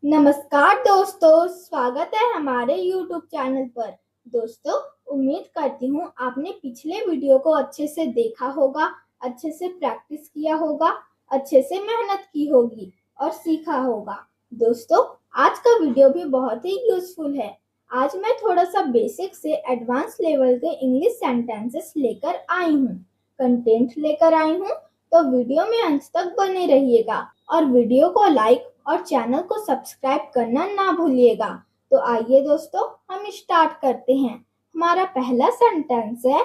नमस्कार दोस्तों, स्वागत है हमारे YouTube चैनल पर। दोस्तों, उम्मीद करती हूँ आपने पिछले वीडियो को अच्छे से देखा होगा, अच्छे से प्रैक्टिस किया होगा, अच्छे से मेहनत की होगी और सीखा होगा। दोस्तों, आज का वीडियो भी बहुत ही यूजफुल है। आज मैं थोड़ा सा बेसिक से एडवांस लेवल के इंग्लिश सेंटेंसेस लेकर आई हूँ, कंटेंट लेकर आई हूँ। तो वीडियो में अंत तक बने रहिएगा और वीडियो को लाइक और चैनल को सब्सक्राइब करना ना भूलिएगा। तो आइए दोस्तों, हम स्टार्ट करते हैं। हमारा पहला सेंटेंस है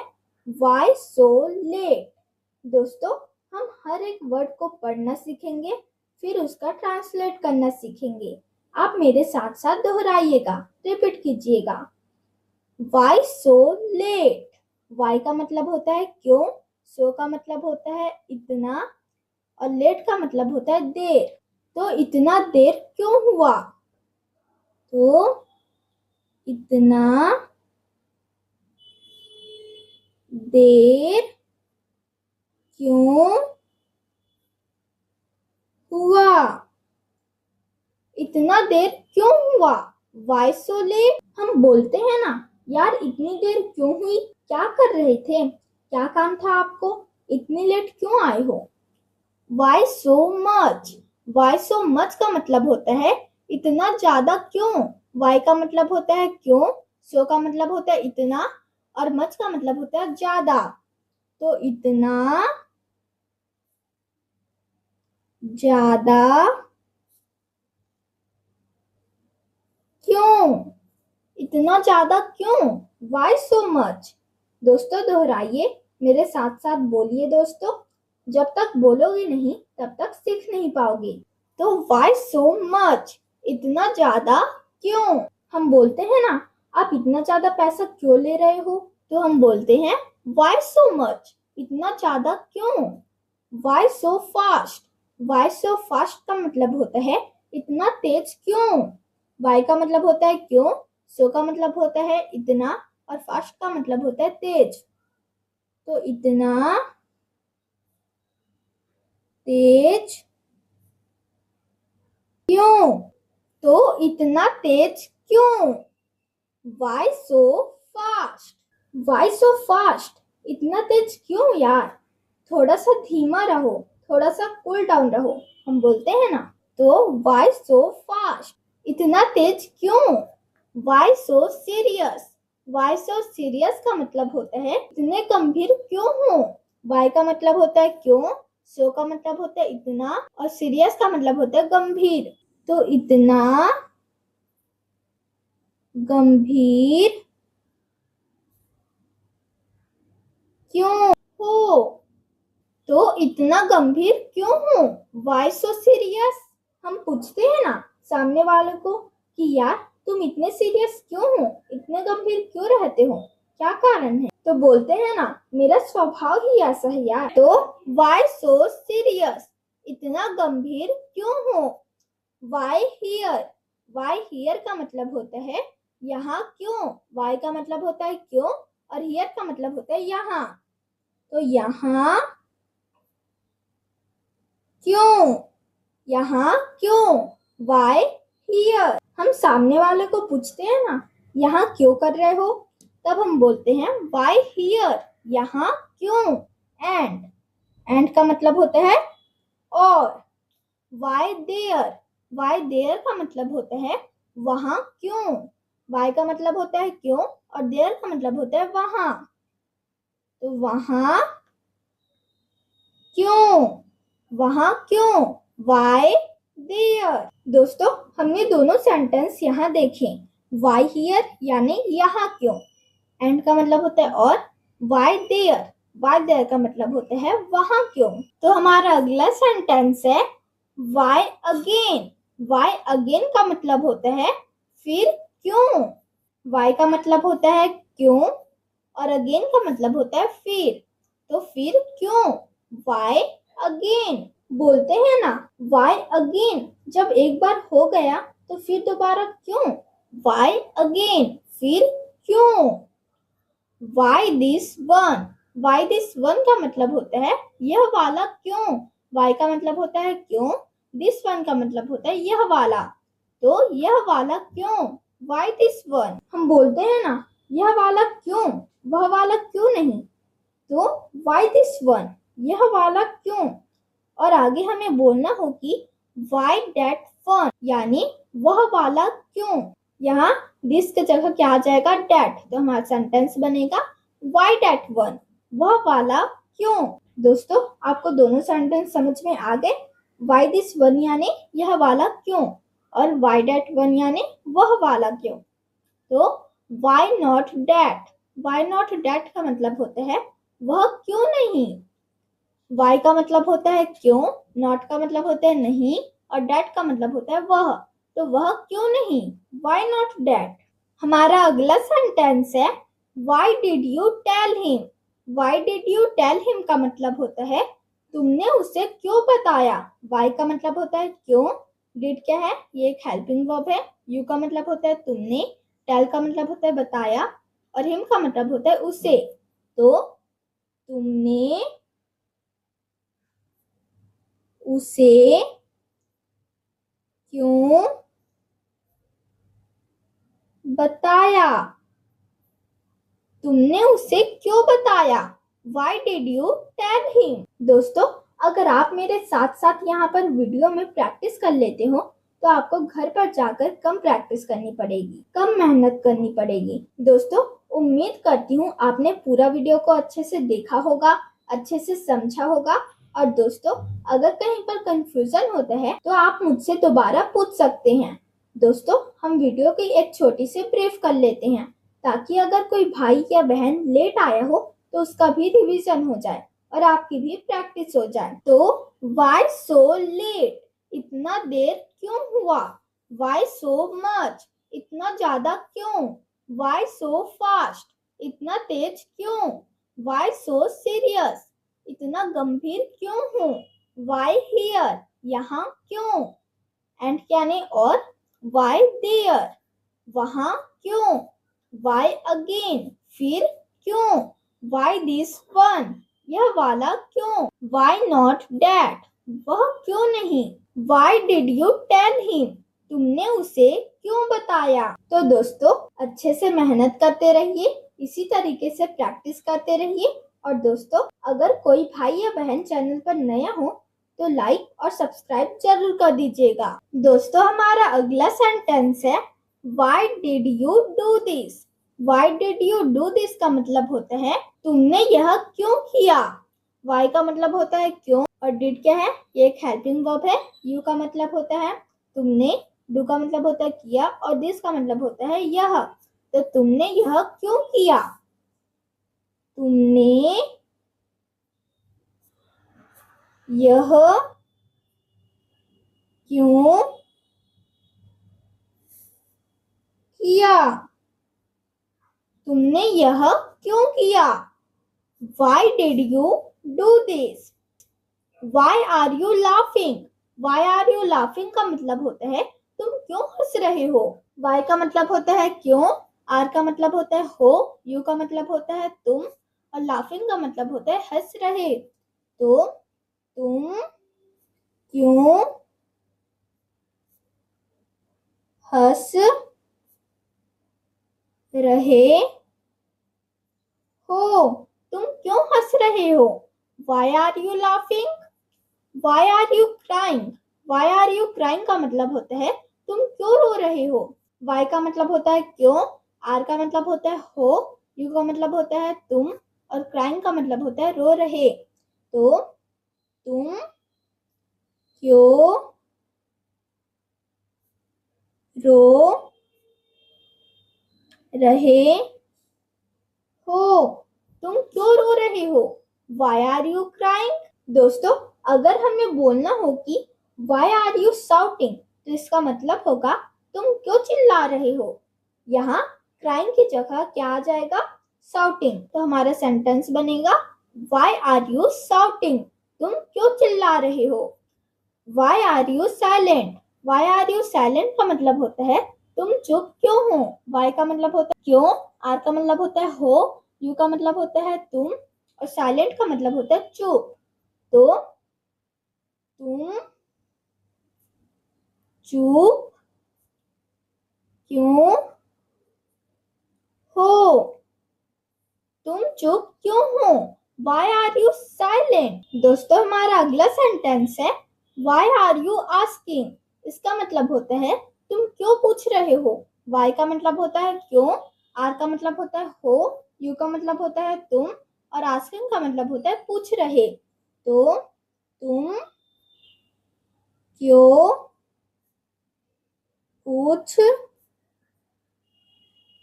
Why so late। दोस्तों, हम हर एक वर्ड को पढ़ना सीखेंगे, फिर उसका ट्रांसलेट करना सीखेंगे। आप मेरे साथ साथ दोहराइएगा, रिपीट कीजिएगा। Why so late। Why का मतलब होता है क्यों, so का मतलब होता है इतना और लेट का मतलब होता है देर। तो इतना देर क्यों हुआ? तो इतना देर क्यों हुआ? इतना देर क्यों हुआ? Why so late। हम बोलते हैं ना, यार इतनी देर क्यों हुई, क्या कर रहे थे, क्या काम था आपको, इतनी लेट क्यों आए हो। Why so much। Why so much का मतलब होता है इतना ज्यादा क्यों। Why का मतलब होता है क्यों, so का मतलब होता है इतना और much का मतलब होता है ज्यादा। तो इतना ज्यादा क्यों, इतना ज्यादा क्यों। Why so much। दोस्तों दोहराइए, मेरे साथ साथ बोलिए दोस्तों। जब तक बोलोगे नहीं तब तक सीख नहीं पाओगे। तो why so much, इतना ज्यादा क्यों। हम बोलते हैं ना, आप इतना ज्यादा पैसा क्यों ले रहे हो, तो हम बोलते हैं why so much, इतना ज्यादा क्यों। Why so fast। Why so fast का मतलब होता है इतना तेज क्यों। Why का मतलब होता है क्यों, so का मतलब होता है इतना और fast का मतलब होता है तेज। तो इतना तेज क्यों, तो इतना तेज क्यों। Why so fast। Why so fast, इतना तेज क्यों यार, थोड़ा सा धीमा रहो, थोड़ा सा कूल डाउन रहो, हम बोलते हैं ना। तो why so fast, इतना तेज क्यों। Why so serious। Why so serious का मतलब होता है इतने गंभीर क्यों हो। Why का मतलब होता है क्यों, so का मतलब होता है इतना और serious का मतलब होता है गंभीर। तो इतना गंभीर क्यों हो, तो इतना गंभीर क्यों हो। Why so serious। हम पूछते हैं ना सामने वाले को कि यार तुम इतने सीरियस क्यों हो, इतने गंभीर क्यों रहते हो, क्या कारण है, तो बोलते हैं ना मेरा स्वभाव ही ऐसा है यार। तो why so serious, इतना गंभीर क्यों हो। Why here। Why here का मतलब होता है यहाँ क्यों। Why का मतलब होता है क्यों और here का मतलब होता है यहाँ। तो यहाँ क्यों, यहाँ क्यों। Why here। हम सामने वाले को पूछते हैं ना यहाँ क्यों कर रहे हो, तब हम बोलते हैं Why here, यहाँ क्यों। एंड का मतलब होता है और। Why there। Why there का मतलब होता है वहां क्यों। Why का मतलब होता है क्यों और there का मतलब होता है वहां। तो वहां क्यों, वहां क्यों। Why there। दोस्तों, हमने दोनों सेंटेंस यहाँ देखे। Why here यानी यहाँ क्यों, एंड का मतलब होता है और। Why there। Why there का मतलब होता है वहां क्यों। तो हमारा अगला सेंटेंस है Why again। Why again का मतलब होता है फिर क्यों। Why का मतलब होता है क्यों और again का मतलब होता है फिर। तो फिर क्यों, Why again। बोलते हैं ना Why again, जब एक बार हो गया तो फिर दोबारा क्यों। Why again, फिर क्यों। Why this one। Why this one का मतलब होता है यह वाला क्यों। Why का मतलब होता है क्यों, this one का मतलब होता है यह वाला। तो यह वाला क्यों, वाई दिस वन। हम बोलते हैं ना यह वाला क्यों, वह वाला क्यों नहीं, तो वाई दिस वन, यह वाला क्यों। और आगे हमें बोलना हो कि वाई दैट वन, यानी वह वाला क्यों। यहाँ दिस की जगह क्या आ जाएगा, डेट, तो हमारा सेंटेंस बनेगा वाई डेट वन, वह वाला क्यों। दोस्तों आपको दोनों सेंटेंस समझ में आ गए। वाई दिस वन यानी यह वाला क्यों, और वाई डेट वन यानी वह वाला क्यों। तो why not that, why not that का मतलब होता है वह क्यों नहीं। वाई का मतलब होता है क्यों, नॉट का मतलब होता है नहीं, और डेट का मतलब होता है वह, तो वह क्यों नहीं, वाई नॉट डेट। हमारा अगला सेंटेंस है why did you tell him. Why did you tell him का मतलब होता है तुमने उसे क्यों बताया। वाई का मतलब होता है क्यों, डिड क्या है, ये एक हेल्पिंग वर्ब है, यू का मतलब होता है तुमने, टेल का मतलब होता है बताया, और हिम का मतलब होता है उसे। तो तुमने उसे क्यों बताया, तुमने उसे क्यों बताया, Why did you tell him। दोस्तों अगर आप मेरे साथ साथ यहाँ पर वीडियो में प्रैक्टिस कर लेते हो तो आपको घर पर जाकर कम प्रैक्टिस करनी पड़ेगी, कम मेहनत करनी पड़ेगी। दोस्तों उम्मीद करती हूँ आपने पूरा वीडियो को अच्छे से देखा होगा, अच्छे से समझा होगा। और दोस्तों अगर कहीं पर कंफ्यूजन होता है तो आप मुझसे दोबारा पूछ सकते हैं। दोस्तों हम वीडियो की एक छोटी सी ब्रीफ कर लेते हैं, ताकि अगर कोई भाई या बहन लेट आया हो तो उसका भी रिवीजन हो जाए और आपकी भी प्रैक्टिस हो जाए। तो वाई सो लेट, इतना देर क्यों हुआ। वाई सो मच, इतना ज्यादा क्यों। वाई सो फास्ट, इतना तेज क्यों। वाई सो सीरियस, इतना गंभीर क्यों हूँ। वाई हियर, यहाँ क्यों। एंड क्या नहीं, और वाई देयर, वहां क्यों। वाई अगेन, फिर क्यों। वाई दिस वन, यह वाला क्यों। वाई नॉट दैट, वह क्यों नहीं। Why did you tell him, तुमने उसे क्यों बताया। तो दोस्तों अच्छे से मेहनत करते रहिए, इसी तरीके से प्रैक्टिस करते रहिए। और दोस्तों अगर कोई भाई या बहन चैनल पर नया हो तो लाइक और सब्सक्राइब जरूर कर दीजिएगा। दोस्तों हमारा अगला सेंटेंस है Why did you do this? Why did you do this का मतलब होता है तुमने यह क्यों किया। Why का मतलब होता है क्यों, और did क्या है, ये एक हेल्पिंग वर्ब है। You का मतलब होता है तुमने, do का मतलब होता है किया, और this का मतलब होता है यह। तो तुमने यह क्यों किया, तुमने यह क्यों किया, तुमने यह क्यों किया। Why did you do this? Why are you laughing? Why are you laughing का मतलब होता है तुम क्यों हंस रहे हो। Why का मतलब होता है क्यों, R का मतलब होता है हो, U का मतलब होता है तुम, और laughing का मतलब होता है हंस रहे। तो तुम क्यों हंस रहे हो, तुम क्यों हंस रहे हो। Why are you laughing? Why are you crying? Why are you crying का मतलब होता है तुम क्यों रो रहे हो। Why का मतलब होता है क्यों, R का मतलब होता है हो, U का मतलब होता है तुम, और crying का मतलब होता है रो रहे। तो तुम क्यों रो रहे हो, तुम क्यों रो रहे हो। Why are you crying? दोस्तों अगर हमें बोलना हो कि Why are you shouting, तो इसका मतलब होगा तुम क्यों चिल्ला रहे हो। यहाँ crying की जगह क्या आ जाएगा, shouting। तो हमारा सेंटेंस बनेगा Why are you shouting, तुम क्यों चिल्ला रहे हो। Why are you silent? Why are you silent का मतलब होता है तुम चुप क्यों हो। Why का मतलब होता है क्यों, R का मतलब होता है हो, U का मतलब होता है तुम, और साइलेंट का मतलब होता है चुप। तो तुम चुप क्यों हो? तुम चुप क्यों हो? Why are you silent? दोस्तों हमारा अगला सेंटेंस है Why are you asking? इसका मतलब होता है तुम क्यों पूछ रहे हो। Why का मतलब होता है क्यों, R का मतलब होता है हो, U का मतलब होता है तुम और asking का मतलब होता है पूछ रहे। तो तुम क्यों पूछ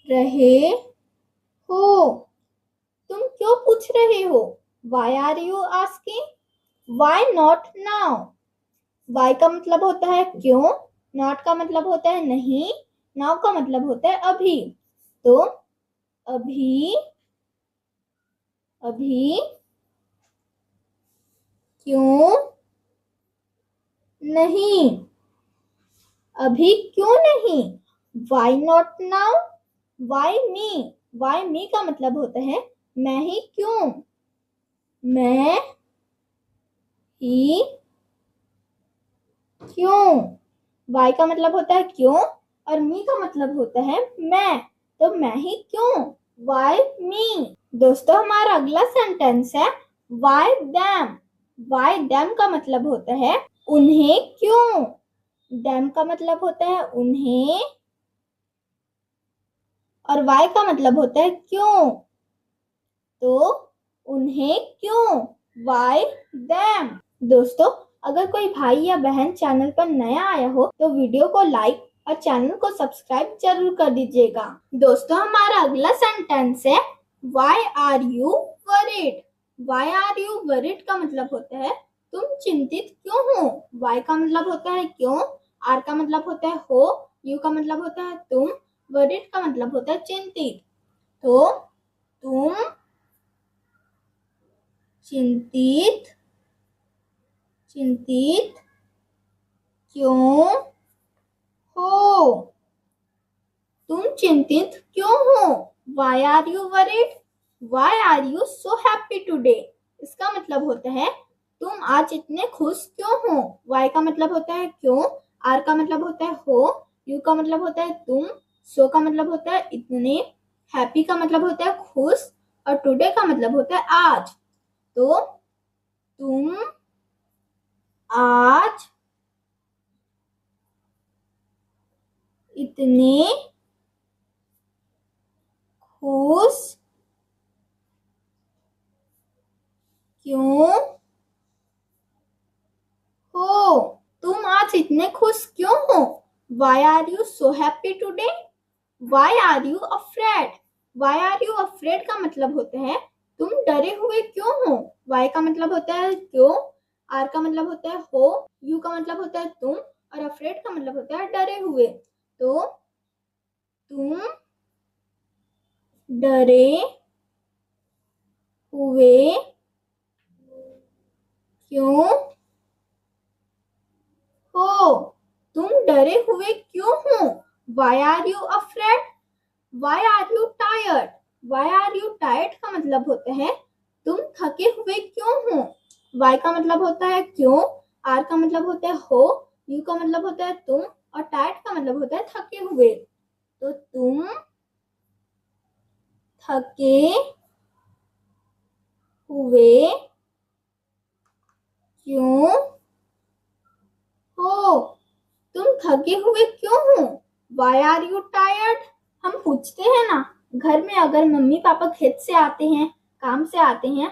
रहे हो? तुम क्यों पूछ रहे हो? Why are you asking? Why not now? Why का मतलब होता है क्यों, not का मतलब होता है नहीं, now का मतलब होता है अभी। तो अभी अभी क्यों नहीं? अभी क्यों नहीं? Why not now? Why me? Why me का मतलब होता है मैं ही क्यों, मैं ही क्यों। वाई का मतलब होता है क्यों और मी का मतलब होता है मैं, तो मैं ही क्यों, वाई मी। दोस्तों हमारा अगला सेंटेंस है वाई दैम। वाई दैम का मतलब होता है उन्हें क्यों। दैम का मतलब होता है उन्हें और वाई का मतलब होता है क्यों, तो उन्हें क्यों, वाई दैम। दोस्तों अगर कोई भाई या बहन चैनल पर नया आया हो तो वीडियो को लाइक और चैनल को सब्सक्राइब जरूर कर दीजिएगा। दोस्तों हमारा अगला सेंटेंस है why are you worried. Why are you worried का मतलब होता है तुम चिंतित क्यों हो। वाई का मतलब होता है क्यों, आर का मतलब होता है हो, यू का मतलब होता है तुम, वरीड का मतलब होता है चिंतित। तो तुम चिंतित चिंतित क्यों हो? तुम चिंतित क्यों हो? Why are you worried? Why are you so happy today? इसका मतलब होता है तुम आज इतने खुश क्यों हो। Why का मतलब होता है क्यों, R का मतलब होता है हो, U का मतलब होता है तुम, so का मतलब होता है इतने, happy का मतलब होता है खुश और today का मतलब होता है आज। तो तुम आज इतने खुश क्यों हो? तुम आज इतने खुश क्यों हो? Why are you so happy today? Why are you afraid? Why are you afraid का मतलब होता है तुम डरे हुए क्यों हो। Why का मतलब होता है क्यों, R का मतलब होता है हो, U का मतलब होता है तुम और afraid का मतलब होता है डरे हुए। तो तुम डरे हुए क्यों हो? तुम डरे हुए क्यों हो? Why are you afraid? Why are you tired? Why are you tired का मतलब होता है तुम थके हुए क्यों हो। Why का मतलब होता है क्यों, R का मतलब होता है हो, U का मतलब होता है तुम और tired का मतलब होता है थके हुए। तो तुम थके हुए क्यों हो? तुम थके हुए क्यों हो? Why are you tired? हम पूछते हैं ना घर में अगर मम्मी पापा खेत से आते हैं, काम से आते हैं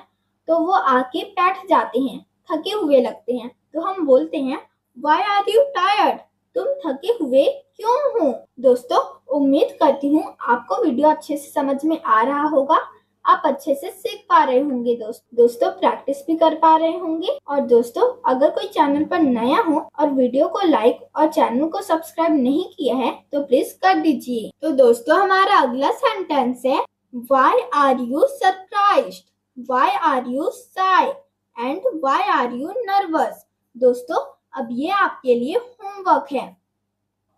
तो वो आके बैठ जाते हैं, थके हुए लगते हैं, तो हम बोलते हैं Why are you tired? तुम थके हुए क्यों हो? दोस्तों उम्मीद करती हूँ आपको वीडियो अच्छे से समझ में आ रहा होगा, आप अच्छे से सीख पा रहे होंगे। दोस्तों प्रैक्टिस भी कर पा रहे होंगे। और दोस्तों अगर कोई चैनल पर नया हो और वीडियो को लाइक और चैनल को सब्सक्राइब नहीं किया है तो प्लीज कर दीजिए। तो दोस्तों हमारा अगला सेंटेंस है Why are you surprised? Why are you shy? And why are you nervous? दोस्तों अब ये आपके लिए होमवर्क है,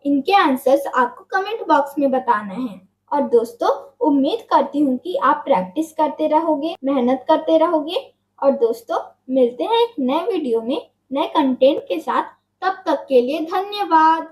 इनके आंसर्स आपको कमेंट बॉक्स में बताना है। और दोस्तों उम्मीद करती हूँ कि आप प्रैक्टिस करते रहोगे, मेहनत करते रहोगे। और दोस्तों मिलते हैं एक नए वीडियो में नए कंटेंट के साथ, तब तक के लिए धन्यवाद।